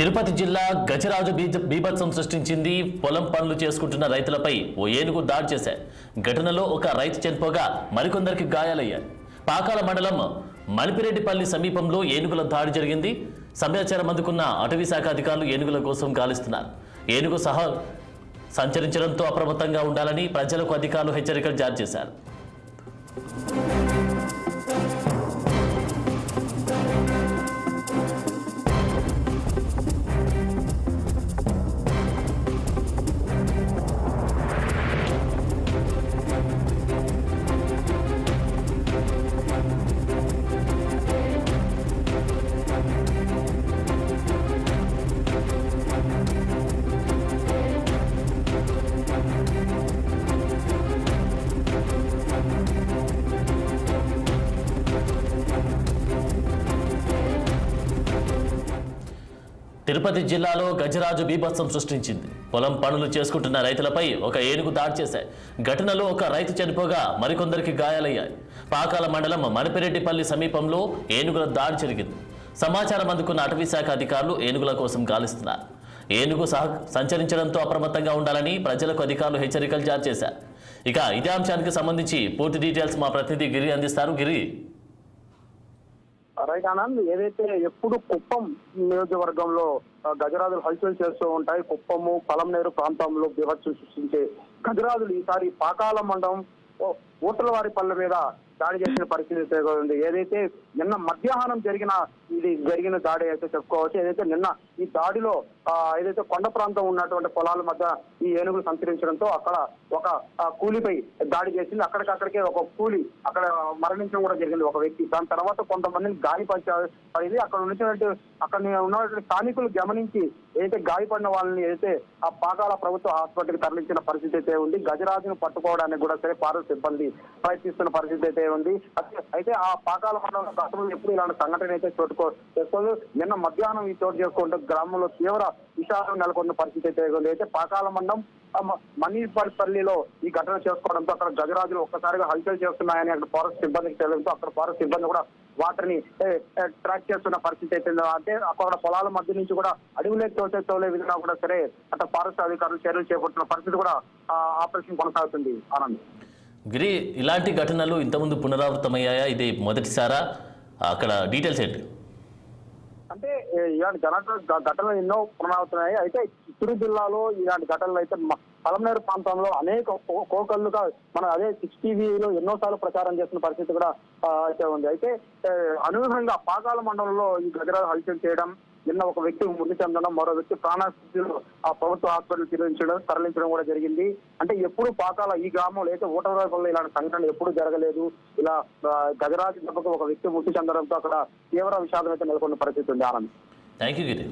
తిరుపతి జిల్లా గజరాజు బీభత్సం సృష్టించింది. పొలం పనులు చేసుకుంటున్న రైతులపై ఓ ఏనుగు దాడి చేశాయి. ఘటనలో ఒక రైతు చనిపోగా మరికొందరికి గాయాలయ్యాయి. పాకాల మండలం మణిపిరెడ్డిపల్లి సమీపంలో ఏనుగుల దాడి జరిగింది. సమాచారం అందుకున్న అటవీ శాఖ అధికారులు ఏనుగుల కోసం గాలిస్తున్నారు. ఏనుగు సహా సంచరించడంతో అప్రమత్తంగా ఉండాలని ప్రజలకు అధికారులు హెచ్చరికలు జారీ చేశారు. తిరుపతి జిల్లాలో గజరాజు బీభత్సం సృష్టించింది. పొలం పనులు చేసుకుంటున్న రైతులపై ఒక ఏనుగు దాడి చేశాయి. ఘటనలో ఒక రైతు చనిపోగా మరికొందరికి గాయాలయ్యాయి. పాకాల మండలం మణిపిరెడ్డిపల్లి సమీపంలో ఏనుగుల దాడి జరిగింది. సమాచారం అందుకున్న అటవీ శాఖ అధికారులు ఏనుగుల కోసం గాలిస్తున్నారు. ఏనుగు సంచరించడంతో అప్రమత్తంగా ఉండాలని ప్రజలకు అధికారులు హెచ్చరికలు జారీ చేశారు. ఇక ఇదే అంశానికి సంబంధించి పూర్తి డీటెయిల్స్ మా ప్రతినిధి గిరి అందిస్తారు. గిరి, రైట్ ఆనంద్, ఏదైతే ఎప్పుడు కుప్పం నియోజకవర్గంలో గజరాజులు హల్చల్ చేస్తూ ఉంటాయి. కుప్పము పలంనేరు ప్రాంతంలో బీభత్సం సృష్టించే గజరాజులు ఈసారి పాకాల మండలం ఊటలవారిపల్లె మీద దాడి చేసిన పరిస్థితి ఉంది. ఏదైతే నిన్న మధ్యాహ్నం జరిగిన దాడి అయితే చెప్పుకోవచ్చు. ఏదైతే నిన్న ఈ దాడిలో ఏదైతే కొండ ప్రాంతం ఉన్నటువంటి పొలాల మధ్య ఈ ఏనుగులు సంచరించడంతో అక్కడ ఒక కూలిపై దాడి చేసింది. అక్కడికక్కడికే ఒక కూలి అక్కడ మరణించడం కూడా జరిగింది, ఒక వ్యక్తి. దాని తర్వాత కొంతమందిని గాయపడింది. అక్కడ ఉన్నటువంటి స్థానికులు గమనించి ఏదైతే గాయపడిన వాళ్ళని ఏదైతే ఆ పాకాల ప్రభుత్వ హాస్పిటల్కి తరలించిన పరిస్థితి అయితే ఉంది. గజరాజును పట్టుకోవడానికి కూడా సరే ఫారెస్ట్ సిబ్బంది ప్రయత్నిస్తున్న పరిస్థితి అయితే ఉంది. అయితే ఆ పాకాల మండలంలో గతంలో ఎప్పుడు ఇలాంటి సంఘటన అయితే చేసుకోదు. నిన్న మధ్యాహ్నం ఈ చోటు చేసుకుంటూ గ్రామంలో తీవ్ర విషాదం నెలకొన్న పరిస్థితి అయితే ఉంది. అయితే పాకాల మండలం మణిపల్లిలో ఈ ఘటన చేసుకోవడంతో అక్కడ గజరాజులు ఒక్కసారిగా హల్చల్ చేస్తున్నాయని అక్కడ ఫారెస్ట్ సిబ్బందికి తెలియడంతో అక్కడ ఫారెస్ట్ సిబ్బంది కూడా వాటిని ట్రాక్ చేస్తున్న పరిస్థితి అయితే. అంటే అక్కడ పొలాల మధ్య నుంచి కూడా అడవిలోకి తోలే విధంగా కూడా సరే అక్కడ ఫారెస్ట్ అధికారులు చర్యలు చేపట్టిన పరిస్థితి కూడా ఆపరేషన్ కొనసాగుతుంది. ఆనంద్, గిరి, ఇలాంటి ఘటనలు ఇంతకుముందు పునరావృతమయ్యాయా? ఇది మొదటిసారా? అక్కడ డీటెయిల్స్ ఏంటి? అంటే ఇలాంటి ఘటనలు ఎన్నో పునరావృతమయ్యాయి. అయితే చిత్తూరు జిల్లాలో ఇలాంటి ఘటనలు అయితే పలంనేరు ప్రాంతంలో అనేక కోకళ్ళుగా మన అదే 6TV ఎన్నోసార్లు ప్రచారం చేస్తున్న పరిస్థితి కూడా అయితే ఉంది. అయితే అనూహ్యంగా పాకాల మండలంలో ఈ గజరాజు హల్చల్ చేయడం, నిన్న ఒక వ్యక్తి మృతి చెందడం, మరో వ్యక్తి ప్రాణస్థితిలో ఆ ప్రభుత్వ హాస్పిటల్ తరలించడం కూడా జరిగింది. అంటే ఎప్పుడు పాకాల ఈ గ్రామంలో అయితే ఊటలవారిపల్లిలో ఇలాంటి సంఘటన ఎప్పుడు జరగలేదు. ఇలా గజరాజు దెబ్బకు ఒక వ్యక్తి మృతి చెందడంతో అక్కడ తీవ్ర విషాదం అయితే నెలకొన్న పరిస్థితి ఉంది. Anand, thank you Giri.